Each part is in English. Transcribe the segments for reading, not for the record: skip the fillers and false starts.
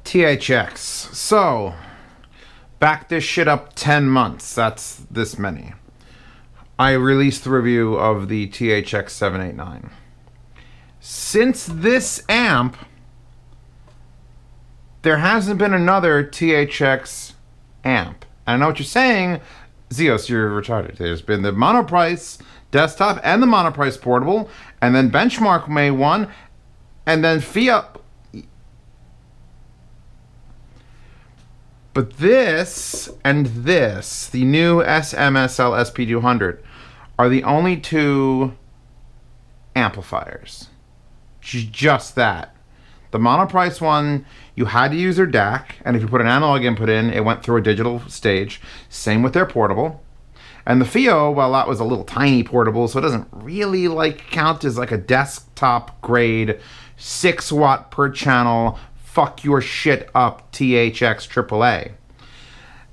THX. So, back this shit up 10 months. That's this many. I released the review of the THX 789. Since this amp, there hasn't been another THX amp. I know what you're saying, Zeos, you're retarded. There's been the Monoprice desktop and the Monoprice portable, and then Benchmark made one, and then Fiat. But this and this, the new SMSL SP200, are the only two amplifiers. Just that. The Monoprice one, you had to use their DAC, and if you put an analog input in, it went through a digital stage. Same with their portable. And the FIO, well, that was a little tiny portable, so it doesn't really count as like a desktop grade 6 watt per channel fuck your shit up THX AAA.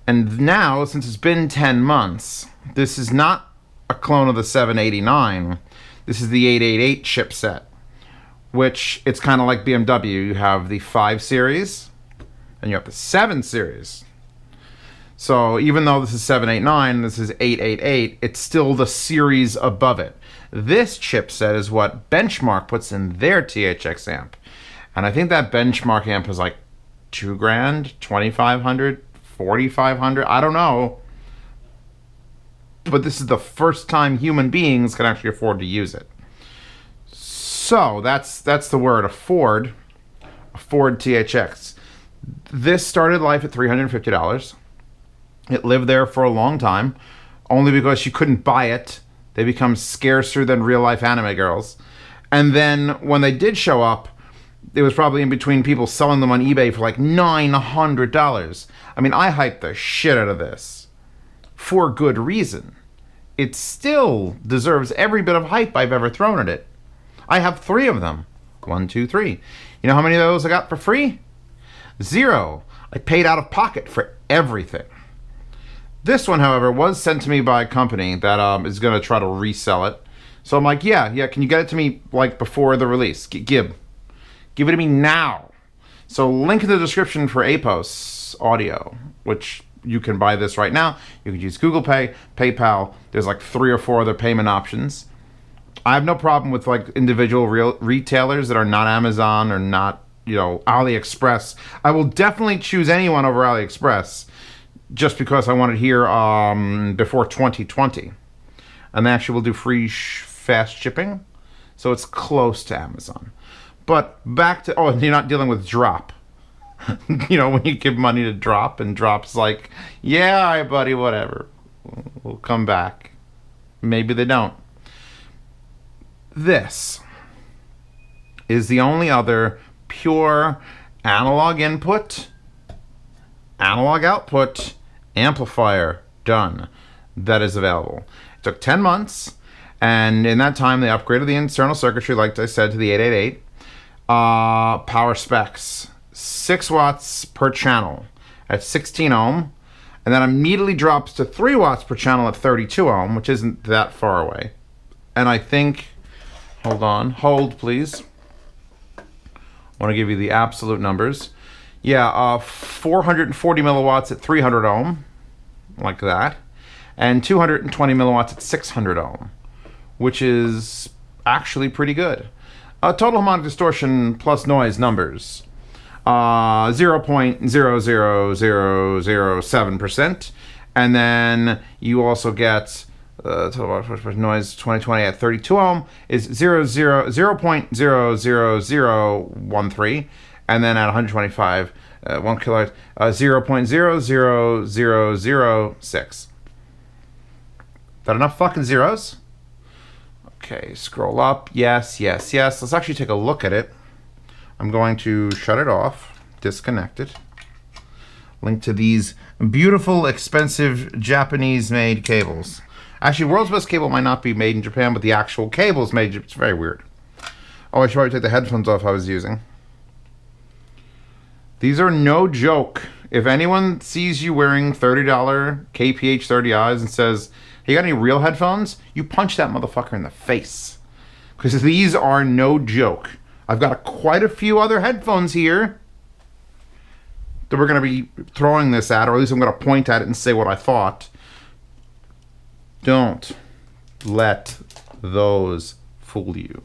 And now, since it's been 10 months, this is not a clone of the 789. This is the 888 chipset, which it's kind of like BMW. You have the 5 series and you have the 7 series. So even though this is 789, this is 888, it's still the series above it. This chipset is what Benchmark puts in their THX amp. And I think that Benchmark amp is like $2,000, $2,500, $4,500. I don't know. But this is the first time human beings can actually afford to use it. So that's the word, afford THX. This started life at $350. It lived there for a long time, only because you couldn't buy it. They become scarcer than real life anime girls. And then when they did show up, it was probably in between people selling them on eBay for like $900. I mean, I hyped the shit out of this for good reason. It still deserves every bit of hype I've ever thrown at it. I have 3 of them. 1, 2, 3. You know how many of those I got for free? 0. I paid out of pocket for everything. This one, however, was sent to me by a company that is going to try to resell it. So I'm like, yeah, can you get it to me like before the release? Give it to me now. So link in the description for APOS audio, which you can buy this right now. You can use Google Pay, PayPal. There's like 3 or 4 other payment options. I have no problem with like individual retailers that are not Amazon or not, AliExpress. I will definitely choose anyone over AliExpress just because I want it here before 2020. And they actually will do free fast shipping. So it's close to Amazon. But back to, you're not dealing with drop. When you give money to drop and drop's like, yeah, all right, buddy, whatever. We'll come back. Maybe they don't. This is the only other pure analog input, analog output, amplifier done that is available. It took 10 months, and in that time they upgraded the internal circuitry, like I said, to the 888. Power specs, 6 watts per channel at 16 ohm, and then immediately drops to 3 watts per channel at 32 ohm, which isn't that far away. And I think, hold please. I want to give you the absolute numbers. Yeah, 440 milliwatts at 300 ohm, like that, and 220 milliwatts at 600 ohm, which is actually pretty good. Total harmonic distortion plus noise numbers, 0.00007%, and then you also get total noise 2020 at 32 ohm is 0.00013, and then at 125 1 kilohertz 0.00006. That enough fucking zeros? Okay, scroll up. Yes. Let's actually take a look at it. I'm going to shut it off, disconnect it. Link to these beautiful, expensive Japanese-made cables. Actually, world's best cable might not be made in Japan, but the actual cable is made. It's very weird. Oh, I should probably take the headphones off I was using. These are no joke. If anyone sees you wearing $30 KPH30Is and says, hey, you got any real headphones? You punch that motherfucker in the face. Because these are no joke. I've got quite a few other headphones here. that we're going to be throwing this at, or at least I'm going to point at it and say what I thought. Don't let those fool you.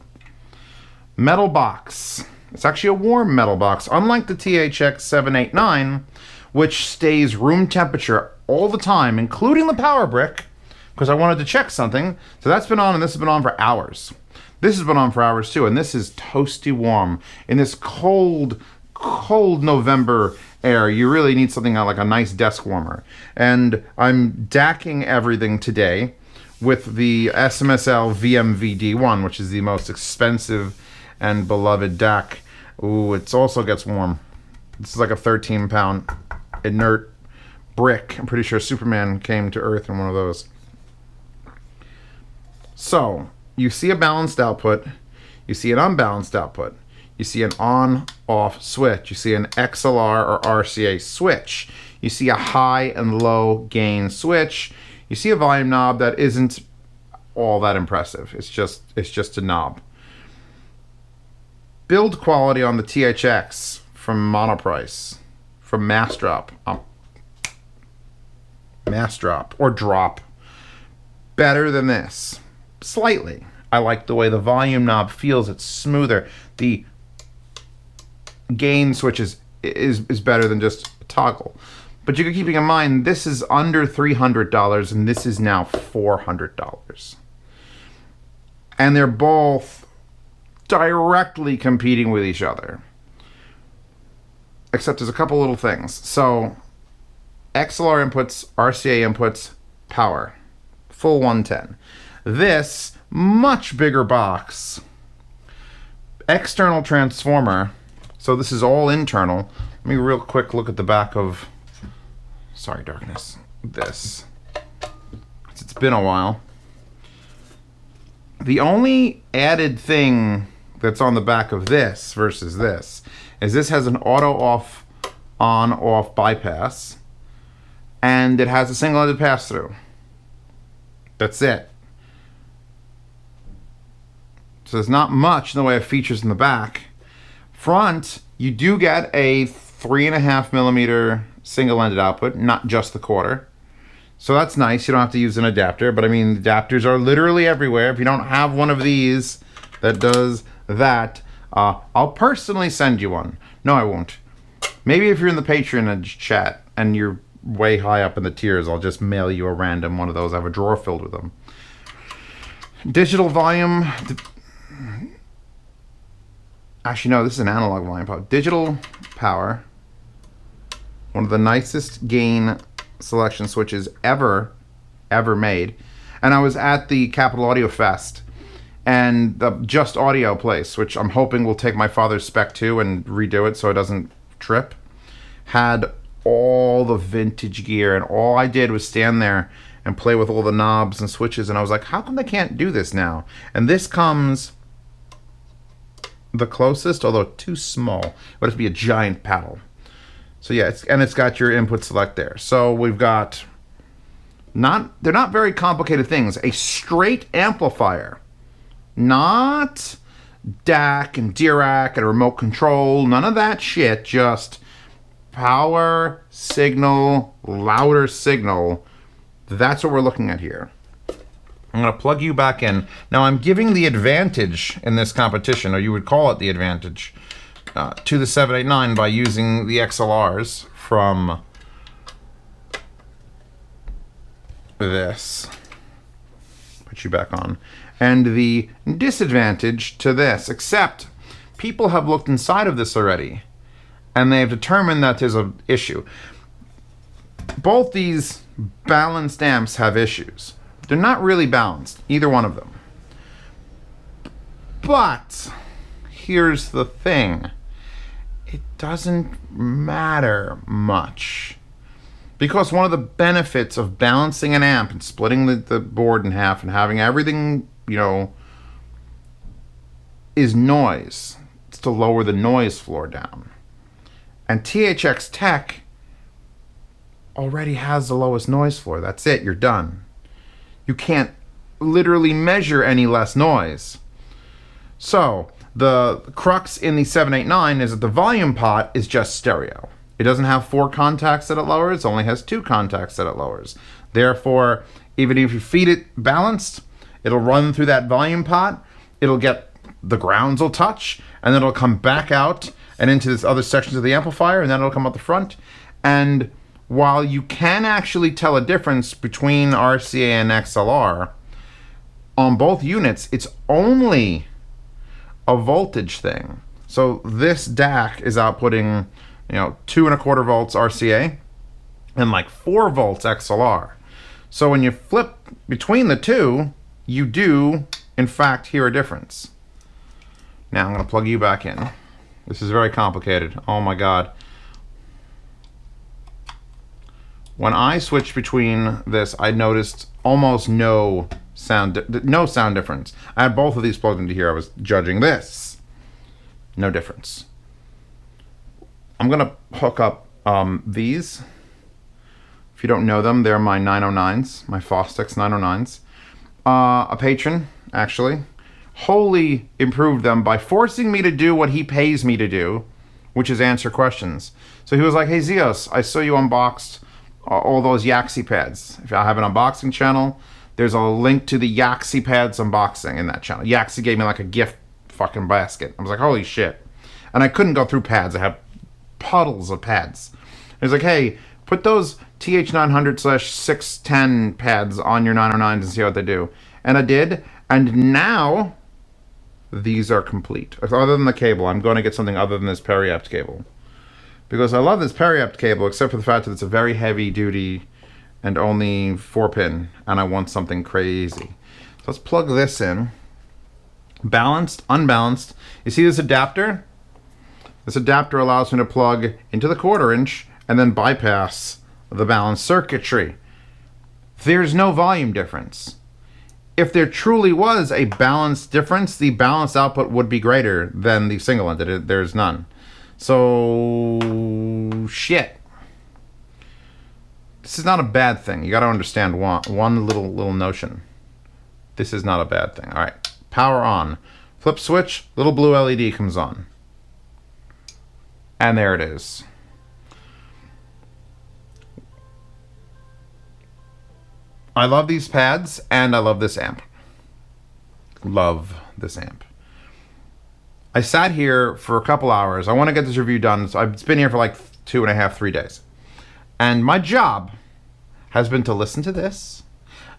Metal box. It's actually a warm metal box, unlike the THX 789, which stays room temperature all the time, including the power brick, because I wanted to check something. So that's been on, and this has been on for hours. This has been on for hours too, and this is toasty warm. In this cold, cold November air, you really need something like a nice desk warmer. And I'm DACing everything today with the SMSL VMVD1, which is the most expensive and beloved DAC. Ooh, it also gets warm. This is like a 13-pound inert brick. I'm pretty sure Superman came to Earth in one of those. So, you see a balanced output, you see an unbalanced output, you see an on-off switch, you see an XLR or RCA switch, you see a high and low gain switch, you see a volume knob that isn't all that impressive. It's just a knob. Build quality on the THX from Monoprice, from Mass Drop or Drop, better than this. Slightly. I like the way the volume knob feels. It's smoother. The gain switch is better than just a toggle. But you can keep in mind, this is under $300 and this is now $400. And they're both directly competing with each other. Except there's a couple little things. So, XLR inputs, RCA inputs, power. Full 110. This much bigger box, external transformer, so this is all internal. Let me real quick look at the back of, sorry darkness, this. It's been a while. The only added thing that's on the back of this versus this is this has an auto off, on, off bypass, and it has a single-ended pass-through. That's it. So there's not much in the way of features in the back. Front, you do get a 3.5mm single-ended output, not just the quarter. So that's nice. You don't have to use an adapter, but I mean, adapters are literally everywhere. If you don't have one of these that does that, I'll personally send you one. No, I won't. Maybe if you're in the Patreon chat and you're way high up in the tiers, I'll just mail you a random one of those. I have a drawer filled with them. Digital volume. Actually, no, this is an analog volume power. Digital power. One of the nicest gain selection switches ever made. And I was at the Capitol Audio Fest and the Just Audio place, which I'm hoping will take my father's Spec 2 and redo it so it doesn't trip, had all the vintage gear, and all I did was stand there and play with all the knobs and switches, and I was like, how come they can't do this now? And this comes the closest, although too small. But it'd be a giant paddle. So yeah, it's got your input select there. So we've got they're not very complicated things. A straight amplifier, not DAC and DRAC and remote control, none of that shit, just power, signal, louder signal. That's what we're looking at here. I'm going to plug you back in. Now I'm giving the advantage in this competition, or you would call it the advantage, to the 789 by using the XLRs from this. Put you back on. And the disadvantage to this, except people have looked inside of this already, and they have determined that there's an issue. Both these balanced amps have issues. They're not really balanced, either one of them. But here's the thing. It doesn't matter much. Because one of the benefits of balancing an amp and splitting the board in half and having everything, you know, is noise. It's to lower the noise floor down. And THX Tech already has the lowest noise floor. That's it, you're done. You can't literally measure any less noise. So, the crux in the 789 is that the volume pot is just stereo. It doesn't have 4 contacts that it lowers, it only has 2 contacts that it lowers. Therefore, even if you feed it balanced, it'll run through that volume pot, it'll get, the grounds will touch, and then it'll come back out and into this other sections of the amplifier, and then it'll come out the front. And while you can actually tell a difference between RCA and XLR, on both units, it's only a voltage thing. So this DAC is outputting, 2¼ volts RCA and like 4 volts XLR. So when you flip between the two, you do, in fact, hear a difference. Now I'm going to plug you back in. This is very complicated. Oh my God. When I switched between this, I noticed almost no sound difference. I had both of these plugged into here. I was judging this. No difference. I'm going to hook up these. If you don't know them, they're my 909s, my Fostex 909s. A patron, actually, wholly improved them by forcing me to do what he pays me to do, which is answer questions. So he was like, hey Zeos, I saw you unboxed all those Yaxi pads. If I have an unboxing channel, there's a link to the Yaxi pads unboxing in that channel. Yaxi gave me like a gift fucking basket. I was like, holy shit. And I couldn't go through pads. I have puddles of pads. He was like, hey, put those TH900/610 pads on your 909s and see what they do. And I did. And now these are complete. Other than the cable, I'm going to get something other than this Periapt cable. Because I love this Periapt cable, except for the fact that it's a very heavy duty and only 4-pin, and I want something crazy. So let's plug this in. Balanced, unbalanced. You see this adapter? This adapter allows me to plug into the 1/4 inch and then bypass the balanced circuitry. There's no volume difference. If there truly was a balanced difference, the balanced output would be greater than the single ended. There's none. So, shit. This is not a bad thing. You got to understand one little notion. This is not a bad thing. All right, power on. Flip switch, little blue LED comes on. And there it is. I love these pads, and I love this amp. Love this amp. I sat here for a couple hours. I want to get this review done. So I've been here for like 2.5, 3 days. And my job has been to listen to this,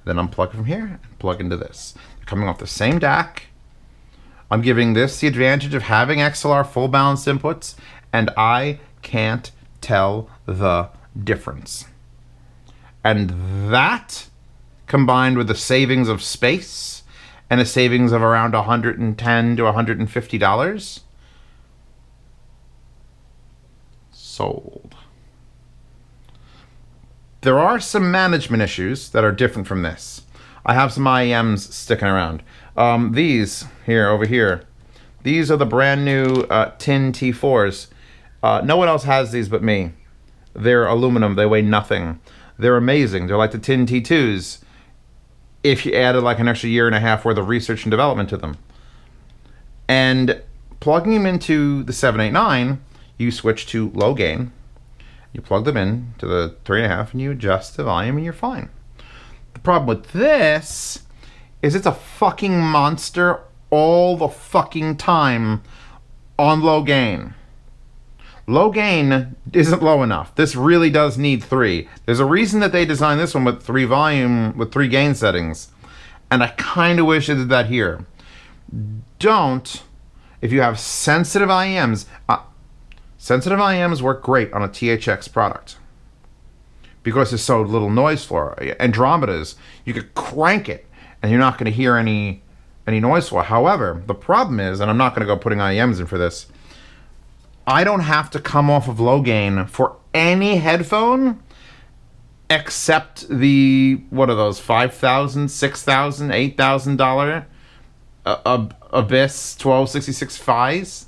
then unplug from here, and plug into this. They're coming off the same DAC. I'm giving this the advantage of having XLR full balanced inputs, and I can't tell the difference. And that, combined with the savings of space and a savings of around $110 to $150, sold. There are some management issues that are different from this. I have some IEMs sticking around. These here, over here, these are the brand new tin T4s. No one else has these but me. They're aluminum, they weigh nothing. They're amazing. They're like the tin T2s if you added like an extra 1.5 years worth of research and development to them. And plugging them into the 789, you switch to low gain. You plug them in to the 3.5 and you adjust the volume and you're fine. The problem with this is it's a fucking monster all the fucking time on low gain. Low gain isn't low enough. This really does need 3. There's a reason that they designed this one with 3 gain settings. And I kind of wish they did that here. Don't, if you have sensitive IEMs, sensitive IEMs work great on a THX product because there's so little noise floor. Andromedas, you could crank it and you're not going to hear any noise floor. However, the problem is, and I'm not going to go putting IEMs in for this, I don't have to come off of low gain for any headphone except the, what are those, $5,000, $6,000, $8,000 Abyss 1266 Phis.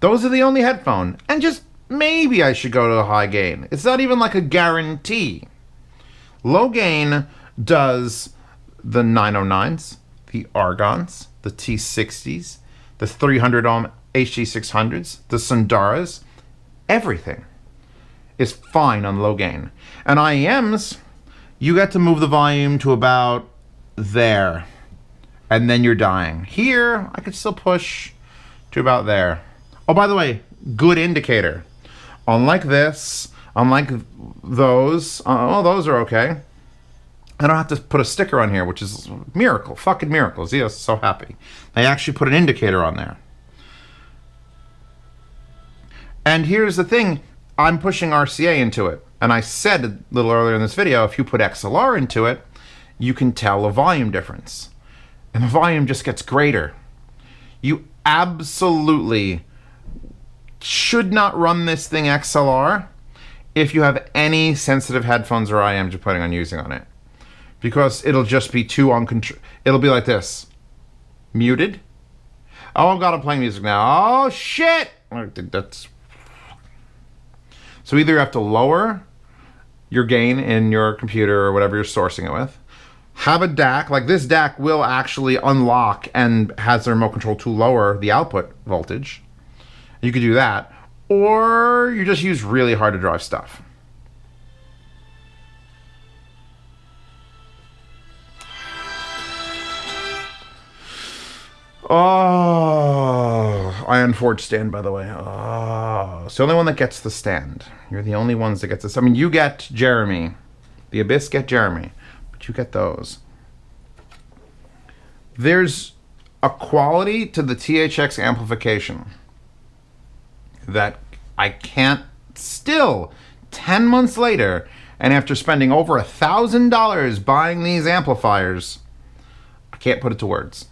Those are the only headphone. And just maybe I should go to a high gain. It's not even like a guarantee. Low gain does the 909s, the Argons, the T60s, the 300 ohm HG600s, the Sundaras, everything. is fine on low gain. And IEMs, you get to move the volume to about there, and then you're dying. Here, I could still push to about there. Oh, by the way, good indicator. Unlike this, unlike those, those are okay. I don't have to put a sticker on here, which is a miracle, fucking miracle. Zeos is so happy. They actually put an indicator on there. And here's the thing, I'm pushing RCA into it. And I said a little earlier in this video, if you put XLR into it, you can tell a volume difference. And the volume just gets greater. You absolutely should not run this thing XLR if you have any sensitive headphones or IEMs you're planning on using on it. Because it'll just be too uncontrolled. It'll be like this. Muted. Oh god, I'm playing music now. Oh shit! That's... So either you have to lower your gain in your computer or whatever you're sourcing it with. Have a DAC. Like this DAC will actually unlock and has the remote control to lower the output voltage. You could do that. Or you just use really hard to drive stuff. Oh, Iron Forge stand, by the way. Oh, it's the only one that gets the stand. You're the only ones that get this. I mean, you get Jeremy. The Abyss get Jeremy. But you get those. There's a quality to the THX amplification that I can't still, 10 months later, and after spending over $1,000 buying these amplifiers, I can't put it to words.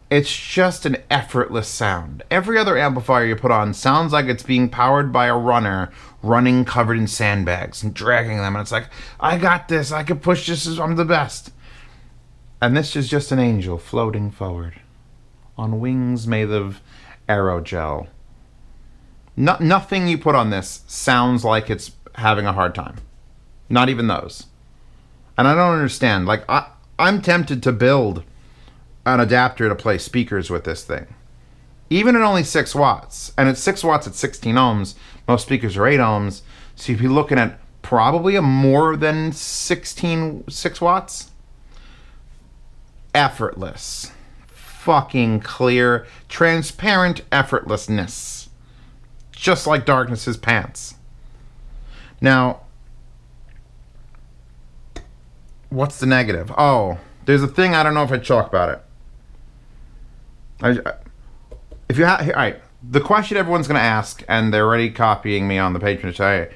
It's just an effortless sound. Every other amplifier you put on sounds like it's being powered by a runner running covered in sandbags and dragging them. And it's like, I got this. I can push this. I'm the best. And this is just an angel floating forward on wings made of aerogel. Nothing you put on this sounds like it's having a hard time. Not even those. And I don't understand. Like, I'm tempted to build an adapter to play speakers with this thing. Even at only 6 watts. And it's 6 watts at 16 ohms. Most speakers are 8 ohms. So you'd be looking at probably a more than 6 watts. Effortless. Fucking clear. Transparent effortlessness. Just like Darkness's pants. Now, what's the negative? Oh, there's a thing, I don't know if I'd talk about it. If you have, all right, the question everyone's going to ask, and they're already copying me on the Patreon today.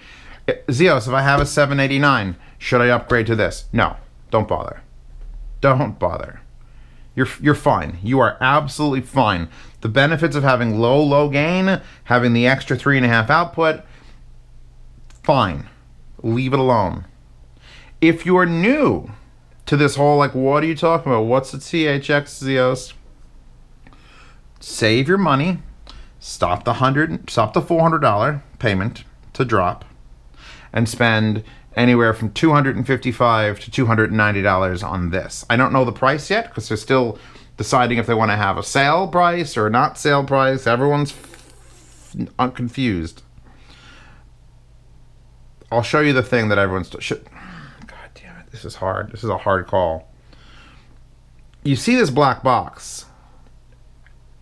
Zeos, if I have a 789, should I upgrade to this? No, don't bother. Don't bother. You're fine. You are absolutely fine. The benefits of having low gain, having the extra 3.5 output, fine. Leave it alone. If you are new to this whole, like, what are you talking about? What's the THX, Zeos? Save your money. Stop the $400 payment to drop, and spend anywhere from $255 to $290 on this. I don't know the price yet because they're still deciding if they want to have a sale price or not sale price. Everyone's confused. I'll show you the thing that everyone's... God damn it. This is hard. This is a hard call. You see this black box,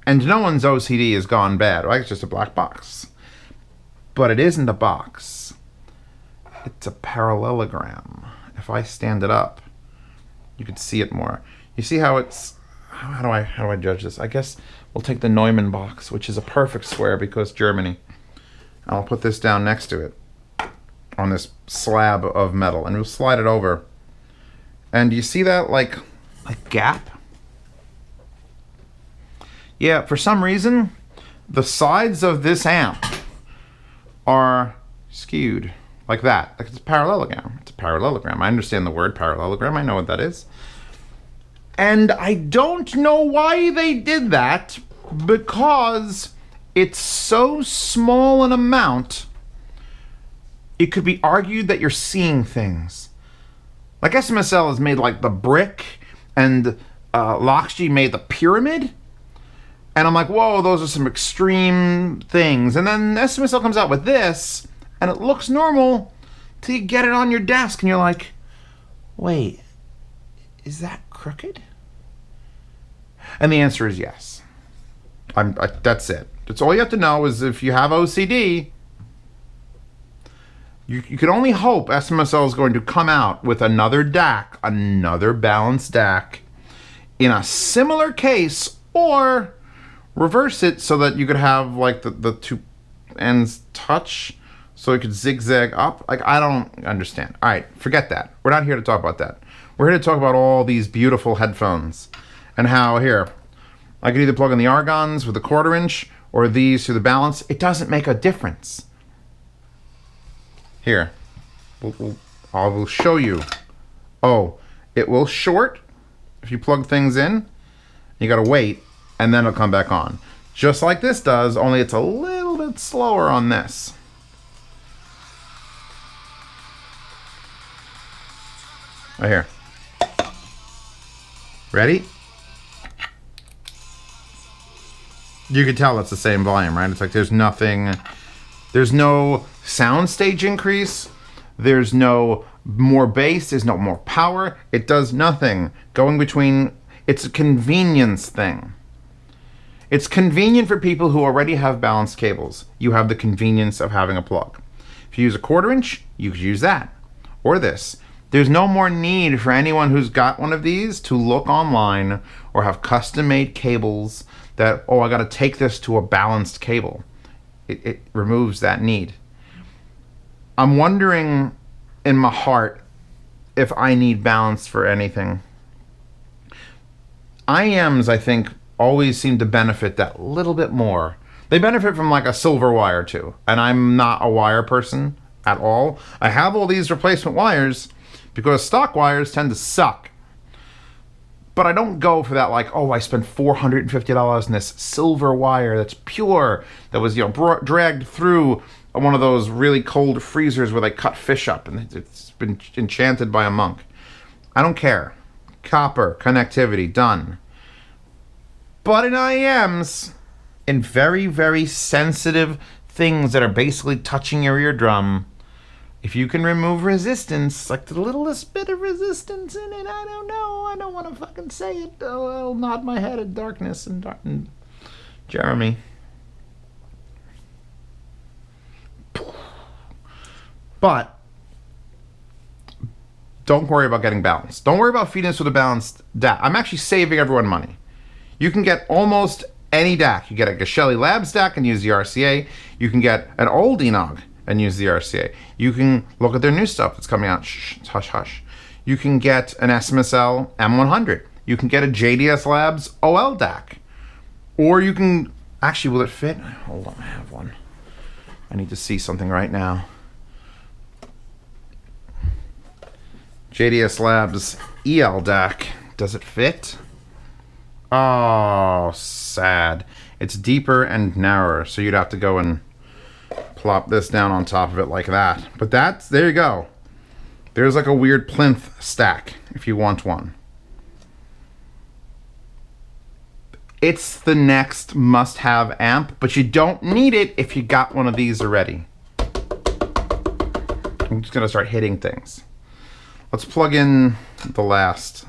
and no one's OCD has gone bad, right? It's just a black box. But it isn't a box. It's a parallelogram. If I stand it up, you can see it more. You see how it's... How do I judge this? I guess we'll take the Neumann box, which is a perfect square because Germany. I'll put this down next to it on this slab of metal, and we'll slide it over. And you see that, like gap? Yeah, for some reason, the sides of this amp are skewed like that. Like it's a parallelogram. It's a parallelogram. I understand the word parallelogram. I know what that is. And I don't know why they did that, because it's so small an amount, it could be argued that you're seeing things. Like SMSL has made like the brick, and Loxg made the pyramid. And I'm like, whoa, those are some extreme things. And then SMSL comes out with this, and it looks normal till you get it on your desk and you're like, wait, is that crooked? And the answer is yes. That's it. That's all you have to know is if you have OCD, you can only hope SMSL is going to come out with another DAC, another balanced DAC, in a similar case, or reverse it so that you could have like the two ends touch so it could zigzag up. Like, I don't understand. All right, forget that. We're not here to talk about that. We're here to talk about all these beautiful headphones and how here I could either plug in the Argons with a 1/4 inch or these through the balance. It doesn't make a difference. Here, I will show you. Oh, it will short if you plug things in. You gotta wait, and then it'll come back on. Just like this does, only it's a little bit slower on this. Right here. Ready? You can tell it's the same volume, right? It's like there's nothing, there's no soundstage increase, there's no more bass, there's no more power. It does nothing. Going between, it's a convenience thing. It's convenient for people who already have balanced cables. You have the convenience of having a plug. If you use a 1/4 inch, you could use that. Or this. There's no more need for anyone who's got one of these to look online or have custom-made cables that, oh, I gotta take this to a balanced cable. It removes that need. I'm wondering in my heart if I need balance for anything. IMs, I think, always seem to benefit that little bit more. They benefit from like a silver wire too, and I'm not a wire person at all. I have all these replacement wires because stock wires tend to suck. But I don't go for that like, oh, I spent $450 in this silver wire that's pure, that was, you know, dragged through one of those really cold freezers where they cut fish up and it's been enchanted by a monk. I don't care. Copper, connectivity, done. But in IEMs, in very, very sensitive things that are basically touching your eardrum, if you can remove resistance, like the littlest bit of resistance in it, I don't know. I don't want to fucking say it. Oh, I'll nod my head at darkness and Jeremy. But don't worry about getting balanced. Don't worry about feeding this with a balanced DAC. I'm actually saving everyone money. You can get almost any DAC. You get a Geshelli Labs DAC and use the RCA. You can get an old Enog and use the RCA. You can look at their new stuff that's coming out. Shh, hush, hush. You can get an SMSL M100. You can get a JDS Labs OL DAC. Or you can, actually, will it fit? Hold on, I have one. I need to see something right now. JDS Labs EL DAC. Does it fit? Oh, sad. It's deeper and narrower, so you'd have to go and plop this down on top of it like that. But that's, there you go. There's like a weird plinth stack if you want one. It's the next must-have amp, but you don't need it if you got one of these already. I'm just gonna start hitting things. Let's plug in the last.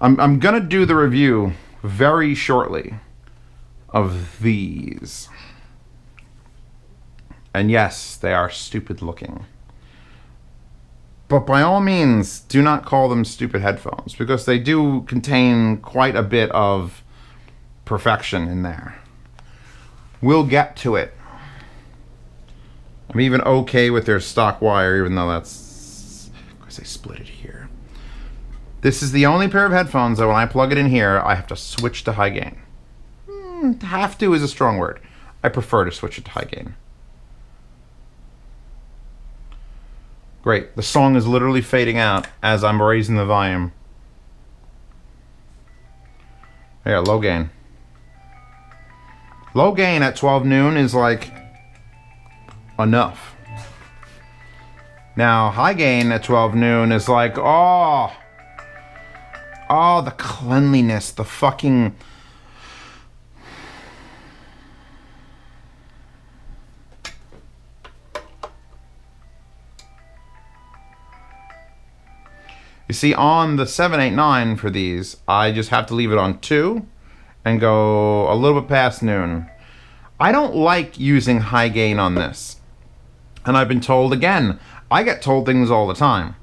I'm gonna do the review very shortly of these. And yes, they are stupid looking. But by all means, do not call them stupid headphones, because they do contain quite a bit of perfection in there. We'll get to it. I'm even okay with their stock wire, even though that's, because they split it here. This is the only pair of headphones that when I plug it in here, I have to switch to high gain. Have to is a strong word. I prefer to switch it to high gain. Great. The song is literally fading out as I'm raising the volume. Yeah, low gain. Low gain at 12 noon is like enough. Now, high gain at 12 noon is like, oh, the cleanliness, the fucking... You see, on the 789 for these, I just have to leave it on 2 and go a little bit past noon. I don't like using high gain on this. And I've been told, again, I get told things all the time.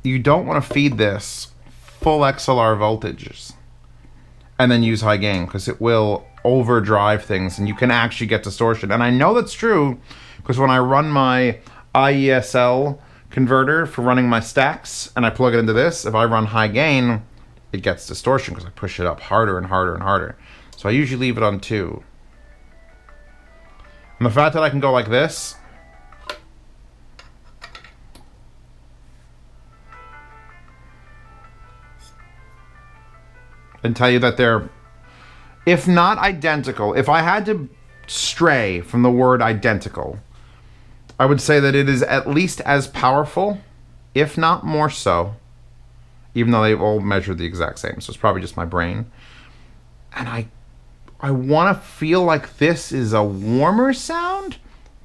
You don't want to feed this full XLR voltages and then use high gain, because it will overdrive things and you can actually get distortion. And I know that's true because when I run my IESL converter for running my stacks and I plug it into this, if I run high gain, it gets distortion because I push it up harder and harder and harder. So I usually leave it on 2. And the fact that I can go like this, and tell you that they're, if not identical, if I had to stray from the word identical, I would say that it is at least as powerful, if not more so, even though they all measure the exact same. So it's probably just my brain. And I want to feel like this is a warmer sound,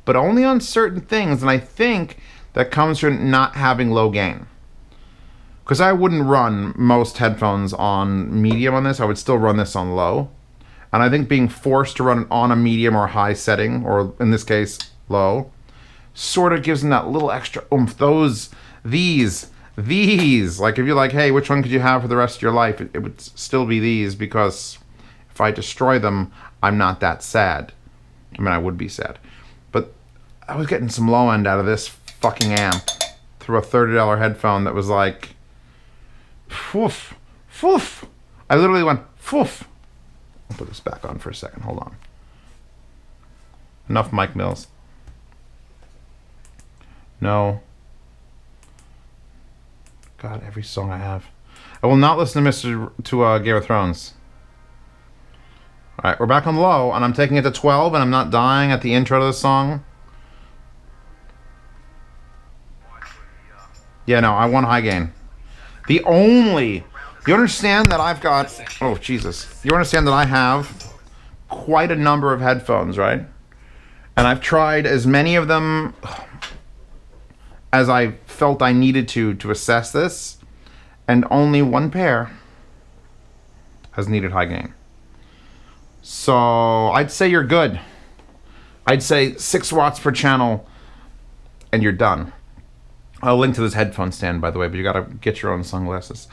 but only on certain things. And I think that comes from not having low gain. Because I wouldn't run most headphones on medium on this. I would still run this on low. And I think being forced to run it on a medium or high setting, or in this case, low, sort of gives them that little extra oomph. These, like if you're like, hey, which one could you have for the rest of your life? It would still be these, because if I destroy them, I'm not that sad. I mean, I would be sad. But I was getting some low end out of this fucking amp through a $30 headphone that was like, foof, foof. I literally went, foof. I'll put this back on for a second. Hold on. Enough Mike Mills. No. God, every song I have. I will not listen to Game of Thrones. Alright, we're back on low, and I'm taking it to 12, and I'm not dying at the intro to the song. Yeah, no, I want high gain. You understand that I've got, oh Jesus, you understand that I have quite a number of headphones, right? And I've tried as many of them as I felt I needed to assess this, and only one pair has needed high gain. So I'd say you're good. I'd say 6 watts per channel and you're done. I'll link to this headphone stand, by the way, but you gotta get your own sunglasses.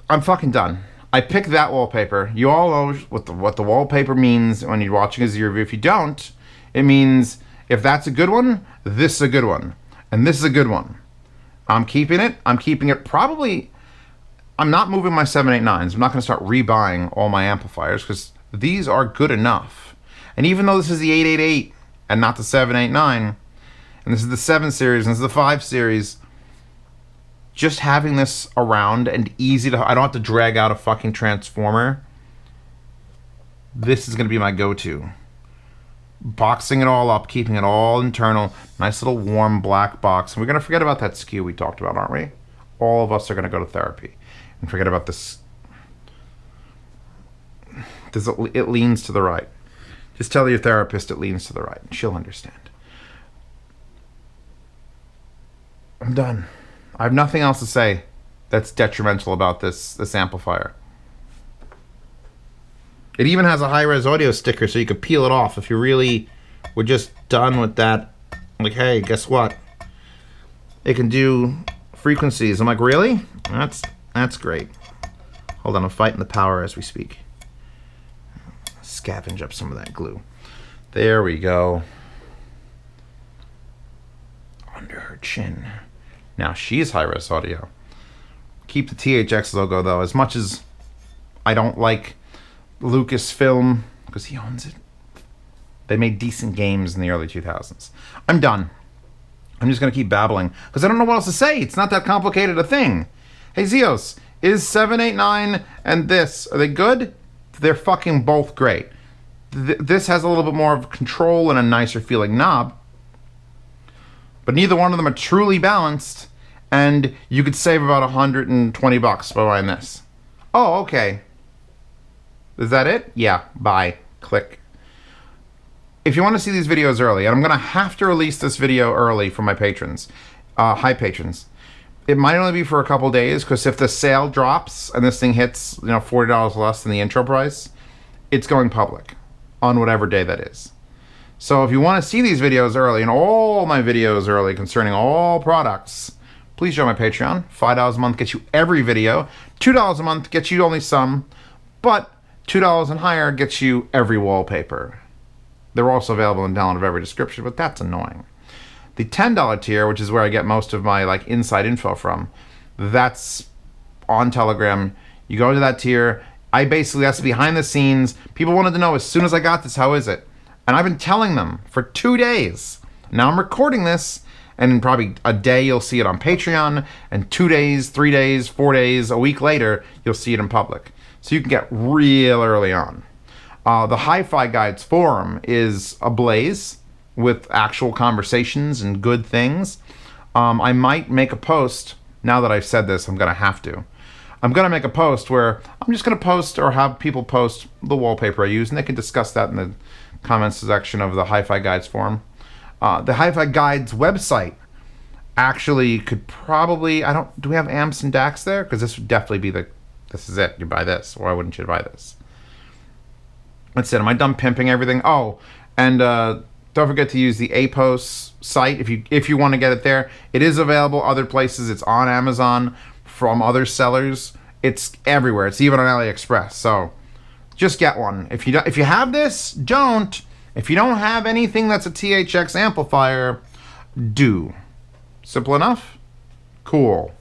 I'm fucking done. I picked that wallpaper. You all know what the wallpaper means when you're watching a Z review. If you don't, it means if that's a good one, this is a good one. And this is a good one. I'm keeping it. I'm keeping it probably... I'm not moving my 789s. I'm not going to start rebuying all my amplifiers because these are good enough. And even though this is the 888 and not the 789, and this is the 7 series and this is the 5 series, just having this around and easy to... I don't have to drag out a fucking transformer. This is going to be my go-to. Boxing it all up, keeping it all internal. Nice little warm black box. And we're going to forget about that skew we talked about, aren't we? All of us are going to go to therapy. And forget about this. It leans to the right. Just tell your therapist it leans to the right. She'll understand. I'm done. I have nothing else to say that's detrimental about this amplifier. It even has a high-res audio sticker so you could peel it off if you really were just done with that. Like, hey, guess what? It can do frequencies. I'm like, really? That's great. Hold on, I'm fighting the power as we speak. Scavenge up some of that glue. There we go. Under her chin. Now she's high-res audio. Keep the THX logo though. As much as I don't like Lucasfilm, because he owns it, they made decent games in the early 2000s. I'm done. I'm just going to keep babbling, because I don't know what else to say. It's not that complicated a thing. Hey Zeos, is 789 and this, are they good? They're fucking both great. This has a little bit more of control and a nicer feeling knob, but neither one of them are truly balanced, and you could save about 120 bucks by buying this. Oh, okay. Is that it? Yeah, bye. Click. If you want to see these videos early, and I'm going to have to release this video early for my patrons, high patrons, It might only be for a couple days, because if the sale drops and this thing hits, you know, $40 less than the intro price, it's going public on whatever day that is. So if you want to see these videos early, and all my videos early concerning all products, please join my Patreon. $5 a month gets you every video. $2 a month gets you only some, but $2 and higher gets you every wallpaper. They're also available in download of every description, but that's annoying. The $10 tier, which is where I get most of my like inside info from, that's on Telegram. You go to that tier. That's behind the scenes. People wanted to know as soon as I got this, how is it? And I've been telling them for 2 days. Now I'm recording this, and in probably a day you'll see it on Patreon, and 2 days, 3 days, 4 days, a week later, you'll see it in public. So you can get real early on. The Hi-Fi Guides forum is ablaze with actual conversations and good things. I might make a post. Now that I've said this, I'm going to have to. I'm going to make a post where I'm just going to post or have people post the wallpaper I use, and they can discuss that in the comments section of the Hi-Fi Guides forum. The Hi-Fi Guides website actually could probably, do we have amps and DACs there? Because this would definitely be this is it. You buy this. Why wouldn't you buy this? That's it. Am I done pimping everything? Oh, and don't forget to use the APOS site if you want to get it there. It is available other places. It's on Amazon from other sellers. It's everywhere. It's even on AliExpress. So just get one. If you have this, don't. If you don't have anything that's a THX amplifier, do. Simple enough? Cool.